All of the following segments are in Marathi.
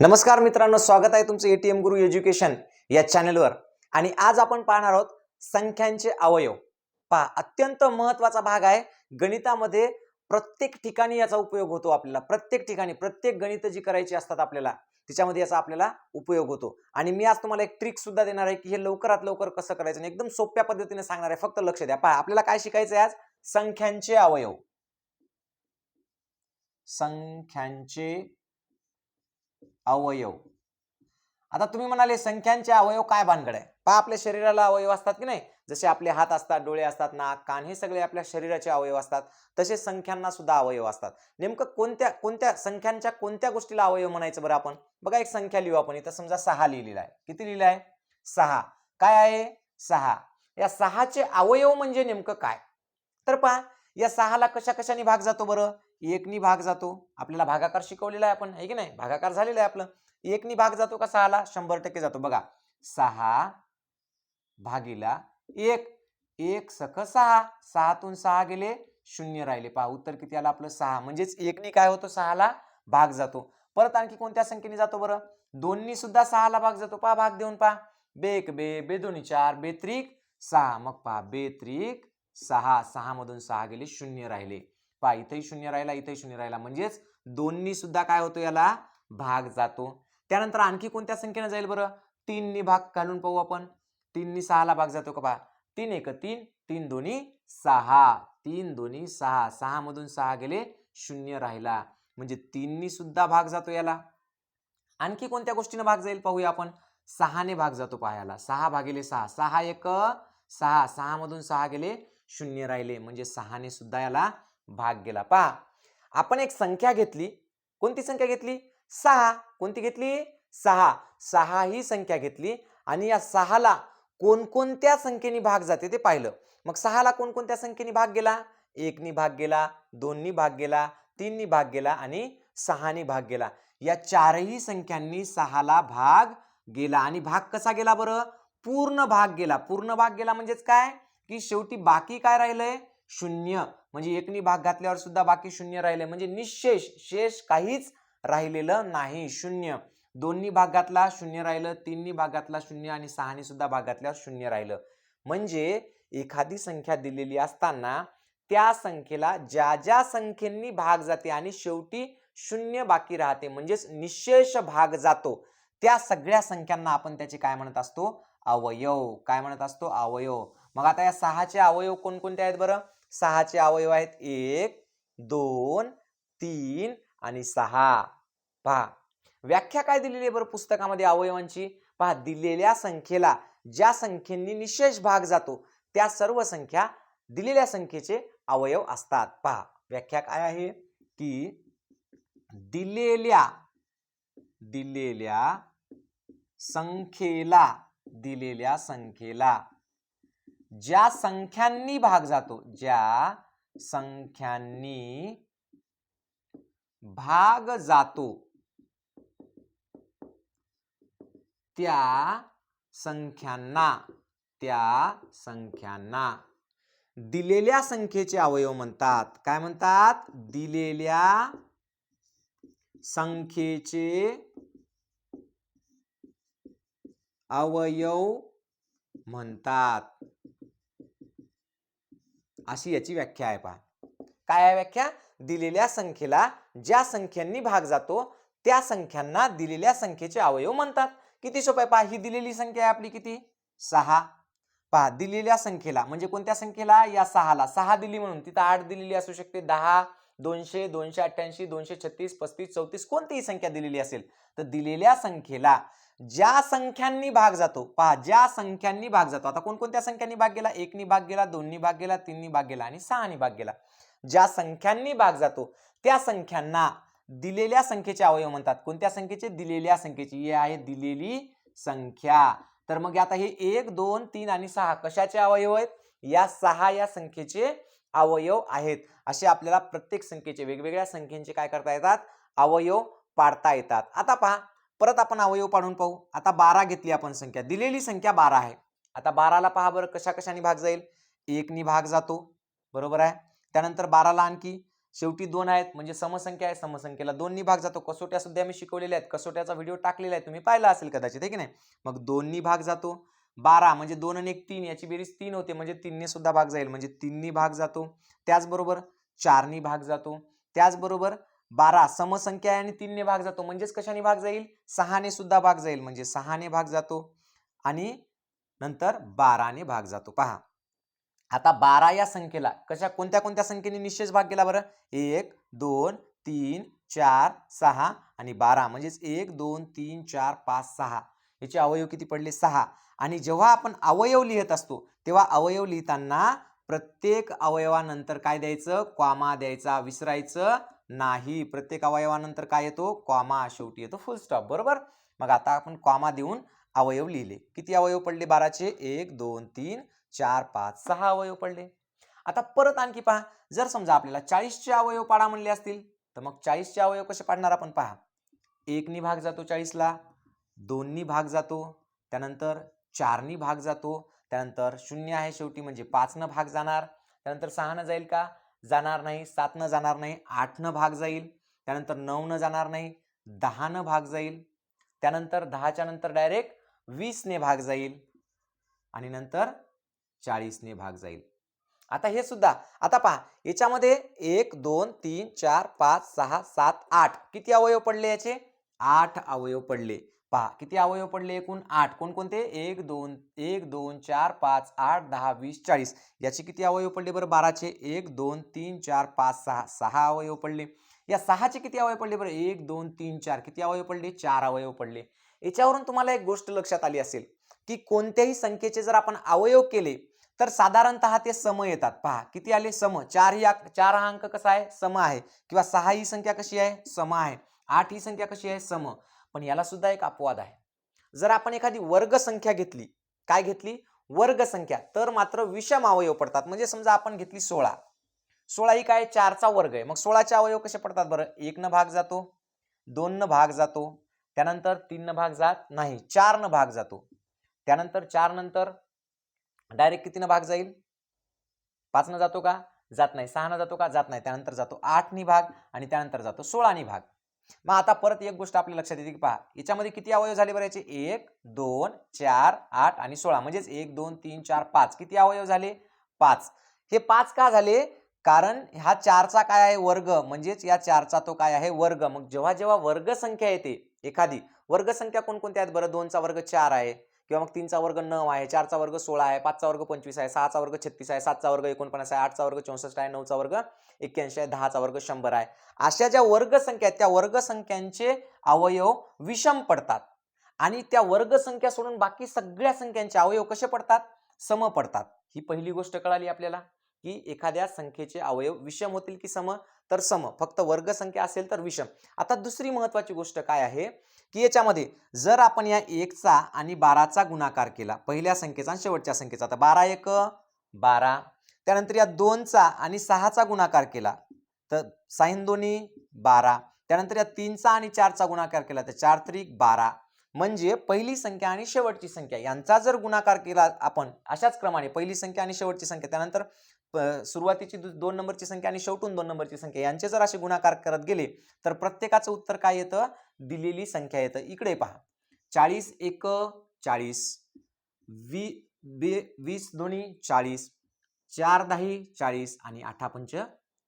नमस्कार मित्रांनो, स्वागत आहे तुमचं एटीएम गुरु एज्युकेशन या चॅनलवर। आणि आज आपण पाहणार आहोत संख्यांचे अवयव। पहा, अत्यंत महत्त्वाचा भाग आहे गणितामध्ये। प्रत्येक ठिकाणी याचा उपयोग होतो आपल्याला, प्रत्येक ठिकाणी प्रत्येक गणित जी करायची असतात आपल्याला त्याच्यामध्ये याचा आपल्याला उपयोग होतो। आणि मी आज तुम्हाला एक ट्रिक सुद्धा देणार आहे की हे लवकरात लवकर कसं करायचं आणि एकदम सोप्या पद्धतीने सांगणार आहे, फक्त लक्ष द्या। पहा, आपल्याला काय शिकायचं आहे आज? संख्यांचे अवयव। संख्यांचे अवयव। आता तुम्ही म्हणाले संख्यांचे अवयव काय भानगड आहे? पहा, आपल्या शरीराला अवयव असतात की नाही, जसे आपले हात असतात, डोळे असतात, नाक, कान, हे सगळे आपल्या शरीराचे अवयव असतात। तसे संख्यांना सुद्धा अवयव असतात। नेमकं कोणत्या कोणत्या संख्यांच्या कोणत्या गोष्टीला अवयव म्हणायचं बरं आपण? बघा, एक संख्या लिहू आपण। इथं समजा 6 लिहिलेला आहे। किती लिहिलं आहे? 6। काय आहे? 6। या 6चे अवयव म्हणजे नेमकं काय? तर पहा, या 6ला कशा कशाने भाग जातो बरं? 1 नी भाग जातो। आपल्याला भागाकार शिकवलेला आहे आपण, आहे की नाही? भागाकार झालेला आहे आपलं। 1 नी भाग जातो का 6ला? 100% जातो। बघा, 6 भागिला 1, 1 सख 6, 6 तून 6 गेले, 0 राहिले। पहा, उत्तर किती आलं आपलं? 6। म्हणजेच 1 नी काय होतो? 6ला भाग जातो। परत आणखी कोणत्या संख्येने जातो बरं? 2 नी सुद्धा 6ला भाग जातो। पहा, भाग देऊन पहा, बेक बे, बेदोनी 4, बेत्रिक 6। मग पहा, बेत्रिक 6, 6 मधून 6 गेले, 0 राहिले। पहा, इथेही 0 राहिला, इथेही 0 राहिला। म्हणजेच 2 नी सुद्धा काय होतो? याला भाग जातो। त्यानंतर आणखी कोणत्या संख्येने जाईल बरं? 3 नी भाग घालून पाहू आपण। 3 नी 6ला भाग जातो का? पहा, 3 एक 3, 3 दोन्ही 6, 3 दोन्ही 6, 6 मधून 6 गेले, 0 राहिला। म्हणजे 3 नी सुद्धा भाग जातो याला। आणखी कोणत्या गोष्टीने भाग जाईल पाहूया आपण। 6 ने भाग जातो पहा याला। 6 भागिले 6, 6 एक 6, 6 मधून 6 गेले, 0 राहिले। म्हणजे 6 ने सुद्धा याला भाग गेला। पहा, आपण एक संख्या घेतली। कोणती संख्या घेतली? 6। कोणती घेतली? 6। 6 ही संख्या घेतली आणि या 6ला कोणकोणत्या संख्येने भाग जाते ते पाहिलं। मग 6ला कोणकोणत्या संख्येने भाग गेला? 1 नी भाग गेला, 2 नी भाग गेला, 3 नी भाग गेला आणि 6 नी भाग गेला। या चारही संख्यांनी 6ला भाग गेला। आणि भाग कसा गेला बरं? पूर्ण भाग गेला। पूर्ण भाग गेला म्हणजेच काय? की शेवटी बाकी काय राहिलंय? 0। म्हणजे 1 नी भाग घातल्यावर सुद्धा बाकी 0 राहिले। म्हणजे निशेष, शेष काहीच राहिलेलं नाही, 0। 2 नी भाग घातला, 0 राहिलं। 3 नी भाग घातला, 0। आणि 6 नी सुद्धा भाग घातल्यावर 0 राहिलं। म्हणजे एखादी संख्या दिलेली असताना त्या संख्येला ज्या ज्या संख्येंनी भाग जाते आणि शेवटी 0 बाकी राहते, म्हणजेच निशेष भाग जातो, त्या सगळ्या संख्यांना आपण त्याचे काय म्हणत असतो? अवयव। काय म्हणत असतो? अवयव। मग आता या 6चे अवयव कोणकोणते आहेत बरं? 6चे अवयव आहेत 1, 2, 3 आणि 6। पहा, व्याख्या काय दिलेली आहे बरं पुस्तकामध्ये अवयवांची? पहा, दिलेल्या संख्येला ज्या संख्येंनी निशेष भाग जातो त्या सर्व संख्या दिलेल्या संख्येचे अवयव असतात। पहा, व्याख्या काय आहे? की दिलेल्या संख्येला ज्या संख्यांनी भाग जातो, ज्या संख्यांनी भाग जातो त्या संख्यांना दिलेल्या संख्येचे अवयव म्हणतात। काय म्हणतात? दिलेल्या संख्येचे अवयव म्हणतात, अशी याची व्याख्या आहे। पहा, काय आहे व्याख्या? दिलेल्या संख्येला ज्या संख्यांनी भाग जातो त्या संख्यांना दिलेल्या संख्येचे अवयव म्हणतात। किती सोपं आहे। पहा, ही दिलेली संख्या आहे आपली, किती? 6। पहा, दिलेल्या संख्येला म्हणजे कोणत्या संख्येला? या 6ला। 6 दिली म्हणून तिथं 8 दिलेली असू शकते, 10, 200, 288, 236, 35, 34 कोणतीही संख्या दिलेली असेल, तर दिलेल्या संख्येला ज्या संख्यांनी भाग जातो, पहा, ज्या संख्यांनी भाग जातो। आता कोणकोणत्या संख्यांनी भाग गेला? 1 नी भाग गेला, 2 नी भाग गेला, 3 नी भाग गेला आणि 6 नी भाग गेला। ज्या संख्यांनी भाग जातो त्या संख्यांना दिलेल्या संख्येचे अवयव म्हणतात। कोणत्या संख्येचे? दिलेल्या संख्येची। ही आहे दिलेली संख्या। तर मग आता हे 1, 2, 3 आणि 6 कशाचे अवयव आहेत? या 6 या संख्येचे अवयव आहेत। असे आपल्याला प्रत्येक संख्येचे, वेगवेगळ्या संख्येचे काय करता येतात? अवयव पाडता येतात। आता पहा, परत आपण अवयव पाडून पाहू। आता 12 घेतली आपण संख्या, दिलेली संख्या 12 आहे। आता 12ला पहा बरं कशा कशाने भाग जाईल? 1 नी भाग जातो, बरोबर आहे। त्यानंतर 12ला आणखी शेवटी 2 आहेत म्हणजे समसंख्या आहे, समसंख्येला 2 नी भाग जातो. कसोट्या सुद्धा मी शिकवलेल्या आहेत, कसोट्याचा व्हिडिओ टाकलेला आहे, तुम्ही पाहिला असेल कदाचित, आहे की नाही. मग 2 नी भाग जातो. 12 म्हणजे 2 आणि 1 3, याची बेरीज 3 होते म्हणजे 3 ने सुद्धा भाग जाईल म्हणजे 3 नी भाग जातो. त्याचबरोबर 4 नी भाग जातो. त्याचबरोबर 12 समसंख्या आहे आणि 3 ने भाग जातो म्हणजेच कशाने भाग जाईल, 6 ने सुद्धा भाग जाईल म्हणजे 6 ने भाग जातो आणि नंतर 12 ने भाग जातो. पहा आता 12 या संख्येला कोणत्या कोणत्या संख्येने निश्चय भाग केला बरं, 1 2 3 4 6 आणि 12 म्हणजेच 1 2 3 4 5 6 याचे अवयव किती पडले, 6. आणि जेव्हा आपण अवयव लिहित असतो तेव्हा अवयव लिहिताना प्रत्येक अवयवानंतर काय द्यायचं, कॉमा द्यायचा, विसरायचं नाही. प्रत्येक अवयवानंतर काय येतो, कॉमा, शेवटी येतो फुल स्टॉप. बरोबर. मग आता आपण कॉमा देऊन अवयव लिहिले. किती अवयव पडले 12चे, 1 2 3 4 5 6 अवयव पडले. आता परत आणखी पहा, जर समजा आपल्याला 40चे अवयव पाडा म्हणले असतील तर मग 40चे अवयव कसे पाडणार आपण, पहा 1 नी भाग जातो 40ला, 2 नी भाग जातो, त्यानंतर 4 नी भाग जातो, त्यानंतर 0 आहे शेवटी म्हणजे 5 न भाग जाणार, त्यानंतर 6 न जाईल का, जाणार नाही, 7 न जाणार नाही, 8 न भाग जाईल, त्यानंतर 9 न जाणार नाही, 10 न भाग जाईल, त्यानंतर 10च्या नंतर डायरेक्ट 20 ने भाग जाईल आणि नंतर 40 ने भाग जाईल. आता हे सुद्धा, आता पहा याच्यामध्ये 1 2 3 4 5 6 7 8 किती अवयव पडले, याचे 8 अवयव पडले. पहा किती अवयव पडले, एकूण 8. कोणकोणते, 1 2 4 5 8 10 20 40. याचे किती अवयव पडले बरं, 12चे 1 2 3 4 5 6 6 अवयव पडले. या 6चे किती अवयव पडले बरं, 1 2 3 4 किती अवयव पडले, 4 अवयव पडले. याच्यावरून तुम्हाला एक गोष्ट लक्षात आली असेल की कोणत्याही संख्येचे जर आपण अवयव केले तर साधारणतः ते सम येतात. पहा किती आले, सम. 4 हा अंक कसा आहे, सम आहे, किंवा 6 ही संख्या कशी आहे, सम आहे, 8 ही संख्या कशी आहे, सम. पण याला सुद्धा एक अपवाद आहे. जर आपण एखादी वर्ग संख्या घेतली, काय घेतली, वर्ग संख्या, तर मात्र विषम अवयव पडतात. म्हणजे समजा आपण घेतली 16, 16 ही काय, 4चा वर्ग आहे. मग 16चे अवयव कसे पडतात बरं, 1 न भाग जातो, 2 न भाग जातो, त्यानंतर 3 न भाग जात नाही, 4 न भाग जातो, त्यानंतर 4 नंतर डायरेक्ट किती न भाग जाईल, 5 न जातो का, जात नाही, 6 न जातो का, जात नाही, त्यानंतर जातो 8 नी भाग आणि त्यानंतर जातो 16 नी भाग. मग आता परत एक गोष्ट आपल्या लक्षात येते की पहा याच्यामध्ये किती अवयव झाले बरं, याचे 1 2 4 8 आणि 16 म्हणजेच 1 2 3 4 5 किती अवयव झाले, 5. हे 5 का झाले, कारण हा 4चा काय आहे, वर्ग, म्हणजेच या 4चा तो काय आहे, वर्ग. मग जेव्हा जेव्हा वर्ग संख्या येते एखादी, वर्ग संख्या कोणकोणत्या आहेत बरं, 2चा वर्ग 4 आहे, किंवा मग 3चा वर्ग 9 आहे, 4चा वर्ग 16 आहे, 5चा वर्ग 25 आहे, 6चा वर्ग 36 आहे, 7चा वर्ग 49 आहे, 8चा वर्ग 64 आहे, 9चा वर्ग 81 आहे, 10चा वर्ग 100 आहे. अशा ज्या वर्ग संख्या आहेत त्या वर्ग संख्यांचे अवयव विषम पडतात आणि त्या वर्ग संख्या सोडून बाकी सगळ्या संख्यांचे अवयव कसे पडतात, सम पडतात. ही पहिली गोष्ट कळाली आपल्याला की एखाद्या संख्येचे अवयव विषम होतील की सम, तर सम. फक्त वर्ग संख्या असेल तर विषम. आता दुसरी महत्वाची गोष्ट काय आहे की याच्यामध्ये जर आपण या 1चा आणि 12चा गुणाकार केला, पहिल्या संख्येचा आणि शेवटच्या संख्येचा, तर 12 1 12, त्यानंतर या 2चा आणि 6चा गुणाकार केला तर 6 दोन्ही 12, त्यानंतर या 3चा आणि 4चा गुणाकार केला तर 4 त्रिक 12, म्हणजे पहिली संख्या आणि शेवटची संख्या यांचा जर गुणाकार केला आपण अशाच क्रमाने, पहिली संख्या आणि शेवटची संख्या, त्यानंतर सुरुवातीची 2 नंबरची संख्या आणि शेवटून 2 नंबरची संख्या यांचे जर असे गुणाकार करत गेले तर प्रत्येकाचं उत्तर काय येतं, दिलेली संख्या येतं. इकडे पहा 40 1 40, 20 दोन्ही 40, 4 10 40 आणि 8 पंच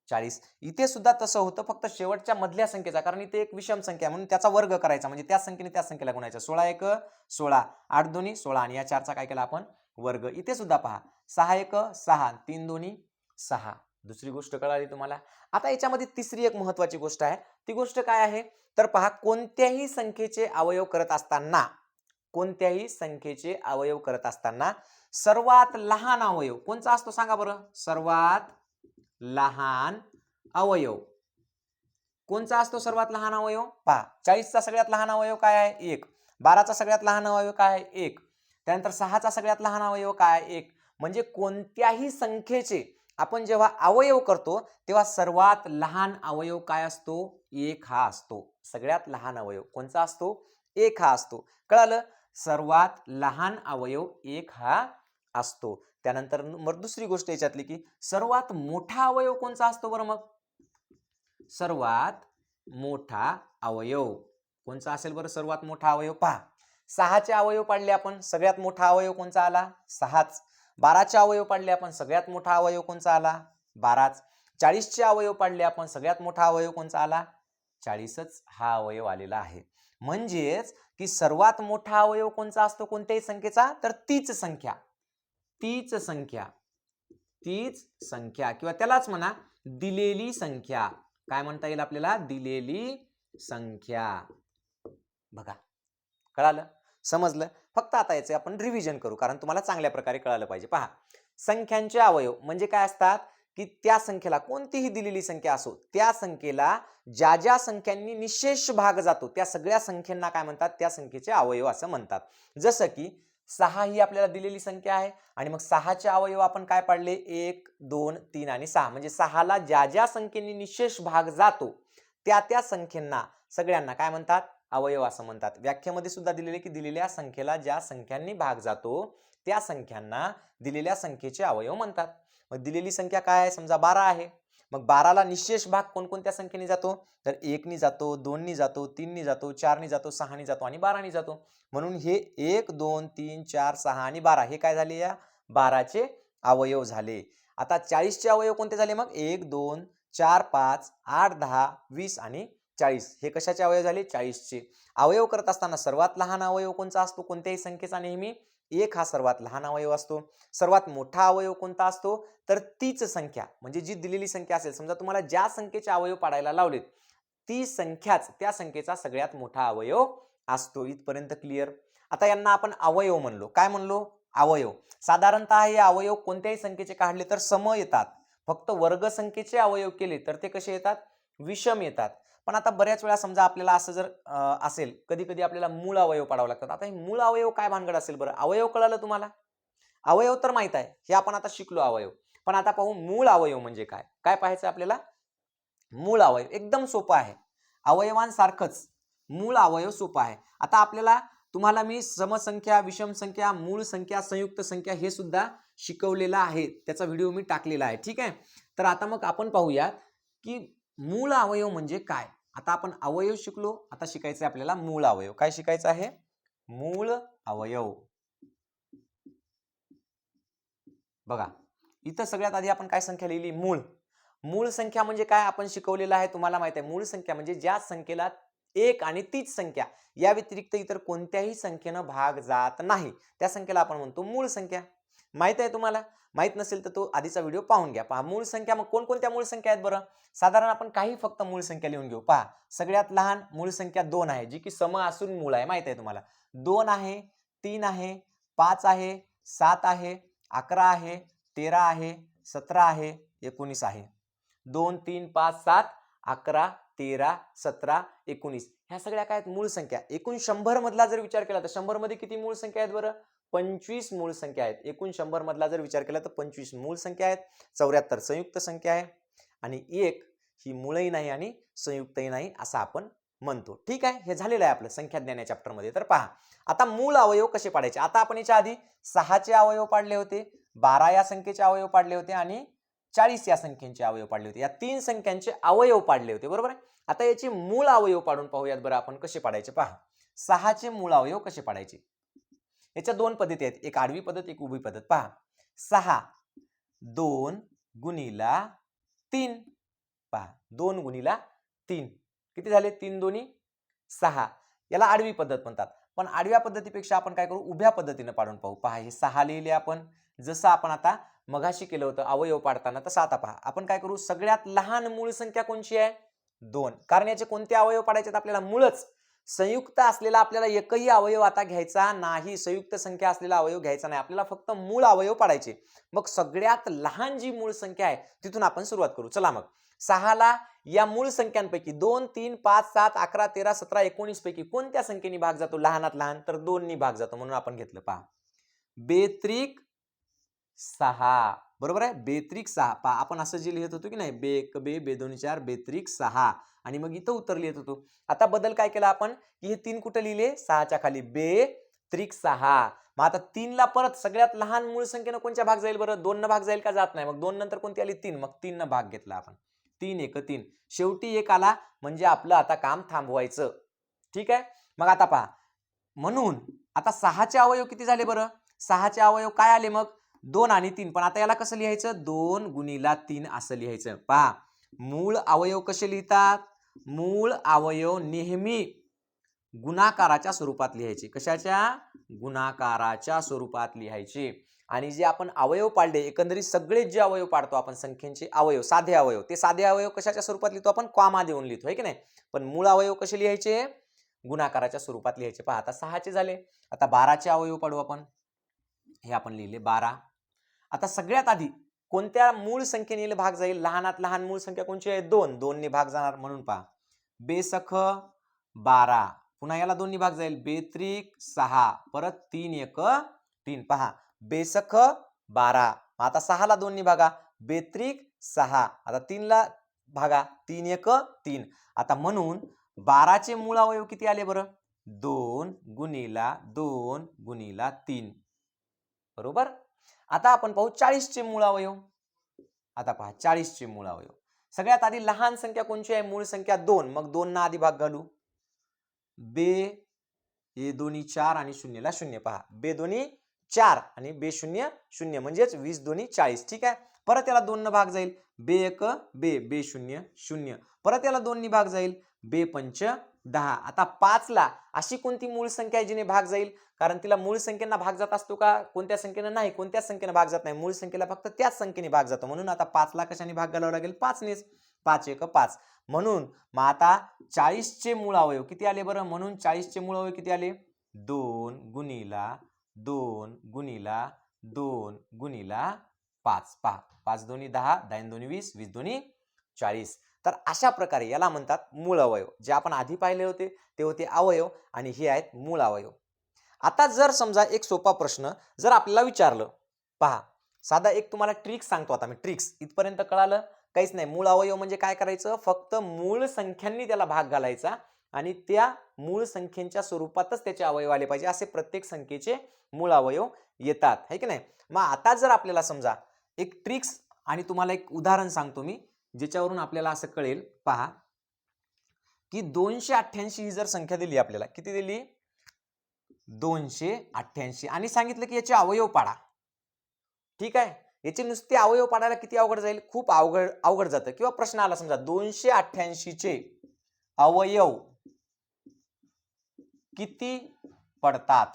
40. इथे सुद्धा तसं होतं, फक्त शेवटच्या मधल्या संख्येचा, कारण इथे एक विषम संख्या म्हणून त्याचा वर्ग करायचा, म्हणजे त्या संख्येने त्या संख्येला गुणायचा. 16 1 16, 8 दोन्ही 16 आणि या 4चा काय केला आपण, वर्ग. इथे सुद्धा पहा 6 1 6, 3 दोन्ही 6. दुसरी गोष्ट कळाली तुम्हाला. आता याच्यामध्ये तिसरी एक महत्वाची गोष्ट आहे. ती गोष्ट काय आहे तर पहा, कोणत्याही संख्येचे अवयव करत असताना, कोणत्याही संख्येचे अवयव करत असताना सर्वात लहान अवयव कोणचा असतो सांगा बरं, सर्वात लहान अवयव कोणचा असतो, सर्वात लहान अवयव पहा 40चा सगळ्यात लहान अवयव काय आहे, 1. 12चा सगळ्यात लहान अवयव काय आहे, 1. त्यानंतर 6चा सगळ्यात लहान अवयव काय आहे, 1. म्हणजे कोणत्याही संख्येचे आपण जेव्हा अवयव करतो तेव्हा सर्वात लहान अवयव काय असतो, 1 हा असतो. सगळ्यात लहान अवयव कोणचा असतो, 1 हा असतो. कळालं, सर्वात लहान अवयव 1 हा असतो. त्यानंतर मग दुसरी गोष्ट याच्यातली की सर्वात मोठा अवयव कोणचा असतो बरं, मग सर्वात मोठा अवयव कोणचा असेल बरं? सर्वात मोठा अवयव पहा, 6चे अवयव पाडले आपण, सगळ्यात मोठा अवयव कोणचा आला? 6च. 12चे अवयव पाडले आपण, सगळ्यात मोठा अवयव कोणचा आला? 12च. 40चे अवयव पाडले आपण, सगळ्यात मोठा अवयव कोणचा आला? 40च हा अवयव आलेला आहे. म्हणजेच की सर्वात मोठा अवयव कोणचा असतो कोणत्याही संख्येचा? तर तीच संख्या, तीच संख्या, तीच संख्या किंवा त्यालाच म्हणा दिलेली संख्या. काय म्हणता येईल आपल्याला? दिलेली संख्या. बघा, कळालं? समजलं? फक्त आता याचे आपण रिव्हिजन करू, कारण तुम्हाला चांगल्या प्रकारे कळालं पाहिजे. पहा, संख्यांचे अवयव म्हणजे काय असतात? की त्या संख्येला, कोणतीही दिलेली संख्या असो, त्या संख्येला ज्या ज्या संख्यांनी निशेष भाग जातो त्या सगळ्या संख्यांना काय म्हणतात? त्या संख्येचे अवयव असं म्हणतात. जसं की 6 ही आपल्याला दिलेली संख्या आहे आणि मग 6चे अवयव आपण काय पाडले? 1, 2, 3 आणि 6. म्हणजे 6ला ज्या ज्या संख्येने निशेष भाग जातो त्या त्या संख्यांना सगळ्यांना काय म्हणतात? अवयव असं म्हणतात. व्याख्येमध्ये सुद्धा दिलेले की दिलेल्या संख्येला ज्या संख्यांनी भाग जातो त्या संख्यांना दिलेल्या संख्येचे अवयव म्हणतात. मग दिलेली संख्या काय आहे? समजा 12 आहे. मग 12ला निशेष भाग कोणकोणत्या संख्येने जातो? तर 1 नी जातो, 2 नी जातो, 3 नी जातो, 4 नी जातो, 6 नी जातो आणि 12 नी जातो. म्हणून हे 1, 2, 3, 4, 6 आणि 12 हे काय झाले? या 12चे अवयव झाले. आता 40चे अवयव कोणते झाले मग? 1, 2, 4, 5, 8, 10, 20 आणि 40. हे कशाचे अवयव झाले? 40चे. अवयव करत असताना सर्वात लहान अवयव कोणता असतो कोणत्याही संख्येचा? नेहमी 1 हा सर्वात लहान अवयव असतो. सर्वात मोठा अवयव कोणता असतो? तर तीच संख्या, म्हणजे जी दिलेली संख्या असेल, समजा तुम्हाला ज्या संख्येचे अवयव पाडायला लावलेत ती संख्याच त्या संख्येचा सगळ्यात मोठा अवयव असतो. इथपर्यंत क्लिअर? आता यांना आपण अवयव म्हणलो. काय म्हणलो? अवयव. साधारणतः हे अवयव कोणत्याही संख्येचे काढले तर सम येतात. फक्त वर्ग संख्येचे अवयव केले तर ते कसे येतात? विषम येतात. पण आता बऱ्याच वेळा समजा आपल्याला असं जर असेल, कधी कधी आपल्याला मूळ अवयव पाडावं लागतात. आता हे मूळ अवयव काय भानगड असेल बरं? अवयव कळालं तुम्हाला? अवयव तर माहित आहे, हे आपण आता शिकलो अवयव. पण आता पाहू मूळ अवयव म्हणजे काय. काय पाहायचं आपल्याला? मूळ अवयव एकदम सोपं आहे. अवयवांसारखंच मूळ अवयव सोपं आहे. आता आपल्याला, तुम्हाला मी समसंख्या, विषम संख्या, मूळ संख्या, संयुक्त संख्या हे सुद्धा शिकवलेलं आहे. त्याचा व्हिडिओ मी टाकलेला आहे. ठीक आहे. तर आता मग आपण पाहूया की मूळ अवयव म्हणजे काय. आता आपण अवयव शिकलो, आता शिकायचं आपल्याला मूळ अवयव. काय शिकायचं आहे? मूळ अवयव. बघा, इथं सगळ्यात आधी आपण काय संख्या लिहिली? मूळ. मूळ संख्या म्हणजे काय आपण शिकवलेलं आहे, तुम्हाला माहित आहे. मूळ संख्या म्हणजे ज्या संख्येला एक आणि तीच संख्या या व्यतिरिक्त इतर कोणत्याही संख्येनं भाग जात नाही त्या संख्येला आपण म्हणतो मूळ संख्या. माहित आहे तुम्हाला? माहित नसेल तर तो आधीचा व्हिडिओ पाहून घ्या. पहा, मूळ संख्या मग कोणकोणत्या मूळ संख्या आहेत बरं? साधारण आपण काही फक्त मूळ संख्या लिहून घेऊ. पहा, सगळ्यात लहान मूळ संख्या 2 आहे, जी की सम असून मूळ आहे. माहित आहे तुम्हाला? 2 आहे, 3 आहे, 5 आहे, 7 आहे, 11 आहे, 13 आहे, 17 आहे, 19 आहे. 2, 3, 5, 7, 11, 13, 17, 19 ह्या सगळ्या काय आहेत? मूळ संख्या. एकूण 100 मधला जर विचार केला तर 100 मध्ये किती मूळ संख्या आहेत बरं? 25 मूळ संख्या आहेत. एकूण 100 मधला जर विचार केला तर 25 मूळ संख्या आहेत. 74 संयुक्त संख्या आहे आणि 1 ही मूळही नाही आणि संयुक्तही नाही असं आपण म्हणतो. ठीक आहे. हे झालेलं आहे आपलं संख्या ज्ञान या चॅप्टर मध्ये. तर पहा, आता मूळ अवयव कसे पाडायचे. आता आपण याच्या आधी 6चे अवयव पाडले होते, 12 या संख्येचे अवयव पाडले होते आणि 40 या संख्येचे अवयव पाडले होते. या 3 संख्यांचे अवयव पाडले होते, बरोबर आहे. आता याचे मूळ अवयव पाडून पाहूयात बरं आपण कसे पाडायचे. पहा, 6चे मूळ अवयव कसे पाडायचे. याच्या 2 पद्धती आहेत, एक आडवी पद्धत, एक उभी पद्धत. पहा, 6 2 गुणिला 3. पहा, 2 गुणिला 3 किती झाले? 3 दोन्ही 6. याला आडवी पद्धत म्हणतात. पण आडव्या पद्धतीपेक्षा आपण काय करू? उभ्या पद्धतीने पाडून पाहू. पहा, हे 6 लिहिले आपण, जसं आपण आता मगाशी केलं होतं अवयव पाडताना, तसं आता पहा आपण काय करू? सगळ्यात लहान मूळ संख्या कोणची आहे? 2. कारण याचे कोणते अवयव पाडायचे? आपल्याला मूळच. संयुक्त असलेला आपल्याला एकही अवयव आता घ्यायचा नाही. संयुक्त संख्या असलेला अवयव घ्यायचा नाही. आपल्याला फक्त मूळ अवयव पाडायचे. मग सगळ्यात लहान जी मूळ संख्या आहे तिथून आपण सुरुवात करू. चला मग 6ला या मूळ संख्यांपैकी 2, 3, 5, 7, 11, 13, 17, 19 पैकी कोणत्या संख्येने भाग जातो? लहानात लहान तर 2 नी भाग जातो. म्हणून आपण घेतलं. पहा, बेत्रिक 6. बरोबर आहे. बेत्रिक 6. पहा, आपण असं जे लिहित होतो की नाही, बे 1 बे, बे 2 4, बेत्रिक 6 आणि मग इथं उत्तर लिहित होतो. आता बदल काय केला आपण की हे 3 कुठे लिहिले? 6च्या खाली. बेत्रिक 6. मग आता 3 ला परत सगळ्यात लहान मूळ संख्येनं कोणत्या भाग जाईल बरं? 2 न भाग जाईल का? जात नाही. मग 2 नंतर कोणती आली? 3. मग 3 न भाग घेतला आपण. 3 1 3. शेवटी 1 आला म्हणजे आपलं आता काम थांबवायचं. ठीक आहे. मग आता पहा, म्हणून आता 6चे अवयव किती झाले बरं? 6चे अवयव काय आले मग? 2 आणि 3. पण आता याला कसं लिहायचं? 2 गुणिला 3 असं लिहायचं. पहा, मूळ अवयव कसे लिहितात? मूळ अवयव नेहमी गुणाकाराच्या स्वरूपात लिहायचे. कशाच्या? गुणाकाराच्या स्वरूपात लिहायचे. आणि जे आपण अवयव पाडले, एकंदरीत सगळे जे अवयव पाडतो आपण संख्येचे अवयव, साधे अवयव, ते साधे अवयव कशाच्या स्वरूपात लिहितो आपण? कॉमा देऊन लिहितो, है की नाही? पण मूळ अवयव कसे लिहायचे? गुणाकाराच्या स्वरूपात लिहायचे. पहा, आता 6चे झाले. आता 12चे अवयव पाडू आपण. हे आपण लिहिले 12. आता सगळ्यात आधी कोणत्या मूळ संख्येने भाग जाईल? लहानात लहान मूळ संख्या कोणची आहे? 2. 2 ने भाग जाणार, म्हणून पहा, बेसख 12. पुन्हा याला 2 ने भाग जाईल. बेत्रिक 6. परत 3 1 3. पहा, बेसख 12. आता 6ला 2 ने भागा. बेत्रिक 6. आता 3 ला भागा. 3 1 3. आता म्हणून 12चे मूळ अवयव किती आले बरं? 2 गुणिला 2 गुणिला 3. बरोबर. आता आपण पाहू 40चे मूळ अवयव. आता पहा 40चे मूळ अवयव. सगळ्यात आधी लहान संख्या कोणची आहे? मूळ संख्या 2. मग 2 ना आधी भाग घालू. बे हे दोन्ही 4 आणि 0 ला 0. पहा, बे दोन्ही 4 आणि बे 0 0 म्हणजेच 20 दोन्ही 40. ठीक आहे. परत याला 2 न भाग जाईल. बे 1 बे, बे 0 0. परत याला 2 ने भाग जाईल. बे 5 10. आता 5 ला अशी कोणती मूळ संख्या आहे जिने भाग जाईल? कारण तिला मूळ संख्येना भाग जात असतो का? कोणत्या संख्येने नाही, कोणत्याच संख्येने भाग जात नाही. मूळ संख्येला फक्त त्याच संख्येने भाग जातो. म्हणून आता 5 ला कशाने भाग घालावा लागेल? 5 नेच. 5 1 5. म्हणून मग आता 40चे मूळ अवयव किती आले बरं? म्हणून 40चे मूळ अवयव किती आले? 2 गुणिला 2 गुणिला 2 गुणिला 5. पहा, 5 दोन्ही 10, 10 दोन्ही 20, 20 दोन्ही 40. तर अशा प्रकारे याला म्हणतात मूळ अवयव. जे आपण आधी पाहिले होते ते होते अवयव आणि हे आहेत मूळ अवयव. आता जर समजा एक सोपा प्रश्न जर आपल्याला विचारलं, पहा, साधा एक तुम्हाला ट्रिक्स सांगतो आता मी. ट्रिक्स इथपर्यंत कळालं? काहीच नाही. मूळ अवयव म्हणजे काय करायचं? फक्त मूळ संख्यांनी त्याला भाग घालायचा आणि त्या मूळ संख्येच्या स्वरूपातच त्याचे अवयव आले पाहिजे. असे प्रत्येक संख्येचे मूळ अवयव येतात, है की नाही? मग आता जर आपल्याला समजा एक ट्रिक्स आणि तुम्हाला एक उदाहरण सांगतो मी, ज्याच्यावरून आपल्याला असं कळेल. पहा, की 288 ही जर संख्या दिली आपल्याला, किती दिली? 288 आणि सांगितलं की याचे अवयव पाडा. ठीक आहे. याचे नुसते अवयव पाडायला किती अवघड जाईल? खूप अवघड जातं. किंवा प्रश्न आला समजा 288 चे अवयव किती पडतात?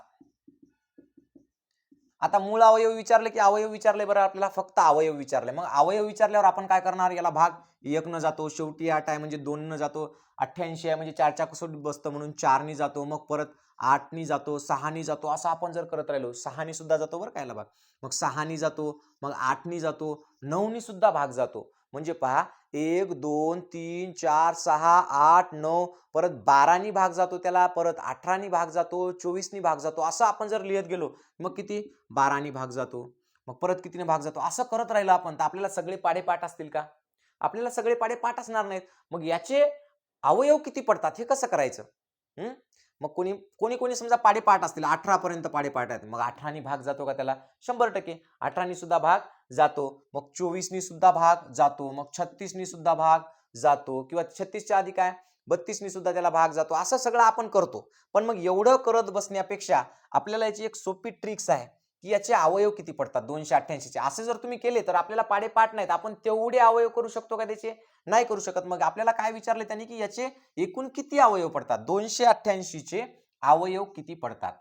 आता मूळ अवयव विचारले की अवयव विचारले बरं आपल्याला? फक्त अवयव विचारले. मग अवयव विचारल्यावर आपण काय करणार? याला भाग 1 न जातो, शेवटी 8 आहे म्हणजे 2 न जातो, 88 आहे म्हणजे 4च्या कसोटीत बसतं म्हणून 4 ने जातो, मग परत 8 ने जातो, 6 ने जातो. असं आपण जर करत राहिलो, 6 ने सुद्धा जातो बरं काय भाग. मग 6 ने जातो, मग 8 ने जातो, 9 ने सुद्धा भाग जातो. म्हणजे पहा 1 2 3 4 6 8 9, परत 12 ने भाग जातो त्याला, परत 18 ने भाग जातो, 24 ने भाग जातो. असं आपण जर लिहित गेलो मग किती? 12 ने भाग जातो, मग परत कितीने भाग जातो. असं करत राहिलो आपण तर आपल्याला सगळे पाढे पाठ असतील का? आपल्याला सगळे पाढे पाठ असणार नाहीत. मग याचे अवयव किती पडतात हे कसं करायचं? मग कोणी कोणी समजा पाढे पाठ असतील, 18 पर्यंत पाढे पाठ आहेत, मग 18 ने भाग जातो का त्याला? 100%. 18 ने सुद्धा भाग जातो, मग 24 ने सुद्धा भाग जातो, मग 36 ने सुद्धा भाग जातो, किंवा 36च्या आधी काय 32 ने सुद्धा त्याला भाग जातो. असं सगळं आपण करतो. पण मग एवढं करत बसण्यापेक्षा आपल्याला याची एक सोपी ट्रिक्स आहे की याचे अवयव किती पडतात 288 चे. असे जर तुम्ही केले तर आपल्याला पाढे पाठ नाहीत, आपण तेवढे अवयव करू शकतो का त्याचे? नाही करू शकत. मग आपल्याला काय विचारले त्यांनी की याचे एकूण किती अवयव पडतात? 288 चे अवयव किती पडतात?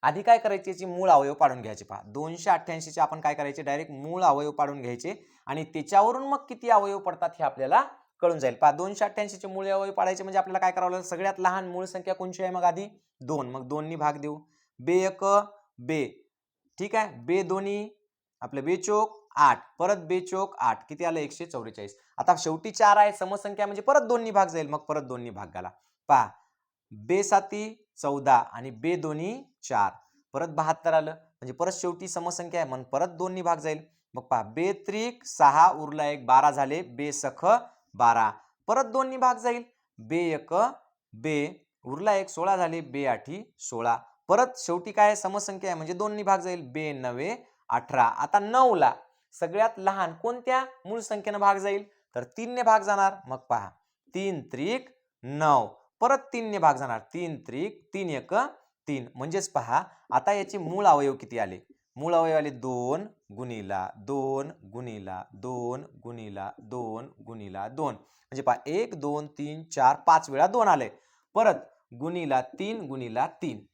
आधी काय करायचे? याची मूळ अवयव पाडून घ्यायचे. पहा 288 चे आपण काय करायचे? डायरेक्ट मूळ अवयव पाडून घ्यायचे आणि त्याच्यावरून मग किती अवयव पडतात हे आपल्याला कळून जाईल. पहा 288 चे मूळ अवयव पाडायचे म्हणजे आपल्याला काय करावं लागेल? सगळ्यात लहान मूळ संख्या कोणची आहे? मग आधी 2, मग 2 ने भाग देऊ. बे 1 बे, ठीक आहे. बे दोन्ही आपलं बे चोक 8, परत बे चोक 8, किती आलं? 144. आता शेवटी 4 आहे, समसंख्या म्हणजे परत 2 ने भाग जाईल, मग परत 2 ने भाग घाला. पहा बे 7 14 आणि बे दोन्ही 4, परत 72 आलं म्हणजे परत शेवटी समसंख्या आहे, मग परत 2 ने भाग जाईल. मग पहा बे त्रिक 6 उरला 1 12 झाले, बे सख 12, परत 2 ने भाग जाईल. बे 1 बे उरला 1 16 झाले, बे 8 16, परत शेवटी काय समसंख्या आहे म्हणजे 2 ने भाग जाईल. बे 9 18. आता 9 ला सगळ्यात लहान कोणत्या मूळ संख्येने भाग जाईल? तर 3 ने भाग जाणार, मग पहा 3 त्रिक 9, परत 3 ने भाग जाणार, 3 त्रिक 3 एक 3, म्हणजेच पहा आता याचे मूळ अवयव किती आले, मूळ अवयव आले 2 गुणिला 2 गुणिला 2 गुणिला 2 गुणिला 2, म्हणजे पहा 1 2 3 4 5 वेळा 2 आले, परत गुणिला 3 गुणिला 3.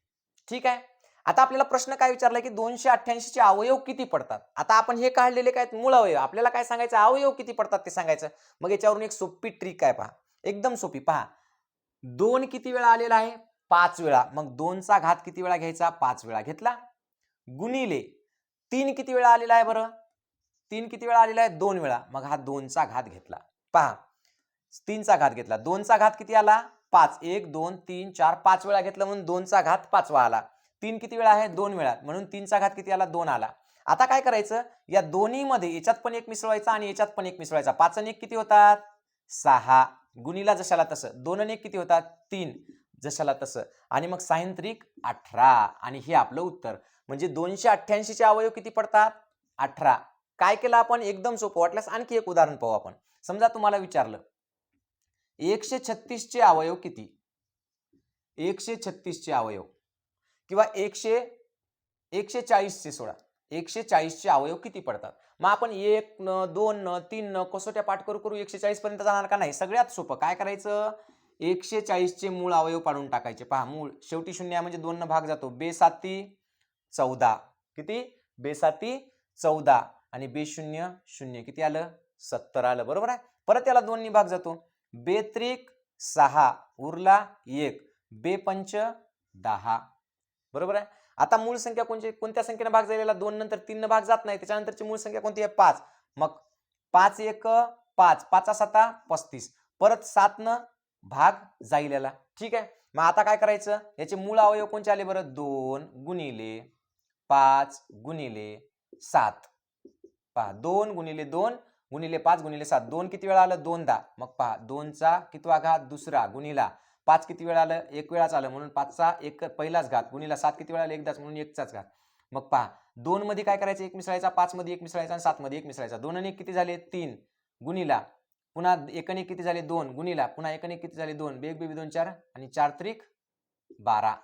ठीक आहे. आता आपल्याला प्रश्न काय विचारलाय की 288 चे अवयव किती पडतात. आता आपण हे काढलेले काय मूळ अवयव, आपल्याला काय सांगायचं अवयव किती पडतात ते सांगायचं. मग याच्यावरून एक सोपी ट्रिक आहे पहा, एकदम सोपी. पहा 2 किती वेळा आलेला आहे, 5 वेळा, मग 2 चा घात किती वेळा घ्यायचा, 5 वेळा घेतला, गुणिले 3 किती वेळा आलेला आहे बरं, 3 किती वेळा आलेला आहे, 2 वेळा, मग हा 2 चा घात घेतला. पहा 3 चा घात घेतला, 2 चा घात किती आला, 5, 1 2 3 4 5 वेळा घेतला म्हणून 2 चा घात 5 आला. 3 किती वेळा आहे, 2 वेळा, म्हणून 3 चा घात किती आला, 2 आला. आता काय करायचं, या दोन्ही मध्ये याच्यात पण एक मिसळवायचा आणि याच्यात पण एक मिसळवायचा. 5 आणि 1 किती होतात, 6, गुणिला जशाला तसं, 2 आणि 1 किती होतात, 3, जशाला तसं, आणि मग 6 त्रिक 18, आणि हे आपलं उत्तर. म्हणजे 288 चे अवयव किती पडतात, 18. काय केलं आपण, एकदम सोपं. वाटल्यास आणखी एक उदाहरण पाहू आपण. समजा तुम्हाला विचारलं 136 चे अवयव किती, 136 चे अवयव, किंवा 140 चे सोडा, 140 चे अवयव किती पडतात. मग आपण 1 न 2 न 3 न कसोट्या पाठ करू करू 140 पर्यंत जाणार का नाही. सगळ्यात सोपं काय करायचं, 140 चे मूळ अवयव पाडून टाकायचे. पहा मूळ शेवटी 0 म्हणजे 2 न भाग जातो, बेसाती 14, किती, बेसाती 14, आणि बे0 0 किती आलं, 70 आलं, बरोबर आहे. परत त्याला 2 ने भाग जातो, बेत्रिक 6 उरला 1, बेपंच 10, बरोबर आहे. आता मूळ संख्या कोणत्या संख्येने भाग झालेला, 2 नंतर 3 ने भाग जात नाही, त्याच्यानंतरची मूळ संख्या कोणती आहे, 5, मग 5 1 5, 5 7 35, परत 7 न भाग जाईलेला. ठीक आहे. मग आता काय करायचं, याचे मूळ अवयव कोणते आले बरं, 2 गुणिले 5 गुणिले 7, पहा 2 गुणिले 2 गुणिले 5 गुणिले 7, 2 किती वेळा आलं, 2 दा, मग पहा 2 चा कितवा घात, दुसरा, गुणिला 5 किती वेळा आलं, 1 वेळाच आलं, म्हणून 5 चा एक पहिलाच घात, गुणिला 7 किती वेळा आलं, एकदाच, म्हणून 1 चाच घात. मग पहा 2 मध्ये काय करायचं, 1 मिसळायचा, 5 मध्ये 1 मिसळायचा, आणि 7 मध्ये 1 मिसळायचा. 2 आणि 1 किती झाले, 3, गुणिला पुन्हा 1 आणि 1 किती झाले, 2, गुणिला पुन्हा 1 आणि 1 किती झाले, 2, बे 1 बे 2 4, आणि 4 त्रिक 12.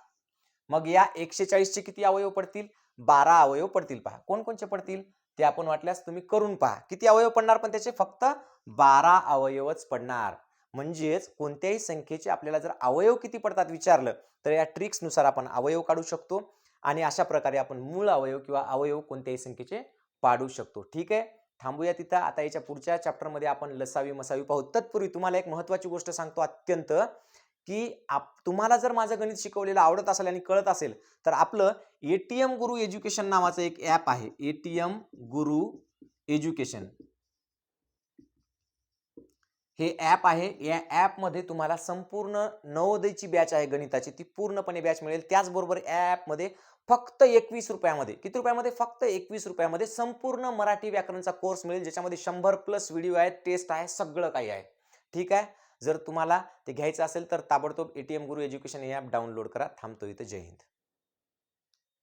मग या 140 चे किती अवयव पडतील, 12 अवयव पडतील. पहा कोणकोणचे पडतील ते आपण वाटल्यास तुम्ही करून पहा, किती अवयव पडणार, पण त्याचे फक्त 12 अवयवच पडणार. म्हणजेच कोणत्याही संख्येचे आपल्याला जर अवयव किती पडतात विचारलं, तर या ट्रिक्स नुसार आपण अवयव काढू शकतो, आणि अशा प्रकारे आपण मूळ अवयव किंवा अवयव कोणत्याही संख्येचे पाडू शकतो. ठीक आहे, थांबूया तिथं. आता याच्या पुढच्या चॅप्टर मध्ये आपण लसावी मसावी पाहू. तत्पूर्वी तुम्हाला एक महत्त्वाची गोष्ट सांगतो अत्यंत, की तुम्हाला जर माझं गणित शिकवलेलं आवडत असेल आणि कळत असेल, तर आपलं एटीएम गुरु एज्युकेशन नावाचं एक ऍप आहे, एटीएम गुरु एज्युकेशन. हे ऍप आहे. या ऍप मध्ये तुम्हाला संपूर्ण नवोदयची बॅच आहे गणिताची, ती पूर्णपणे बॅच मिळेल. त्याचबरोबर ऍप मध्ये फक्त 21 रुपयामध्ये, किती रुपयामध्ये, फक्त 21 रुपयामध्ये संपूर्ण मराठी व्याकरणचा कोर्स मिळेल, ज्याच्यामध्ये 100+ व्हिडिओ आहेत, टेस्ट आहे, सगळं काही आहे. ठीक आहे. जर तुम्हाला ते घ्यायचं असेल तर ताबडतोब एटीएम गुरु एज्युकेशन हे ऍप डाउनलोड करा. थांबतो इथं. जय हिंद.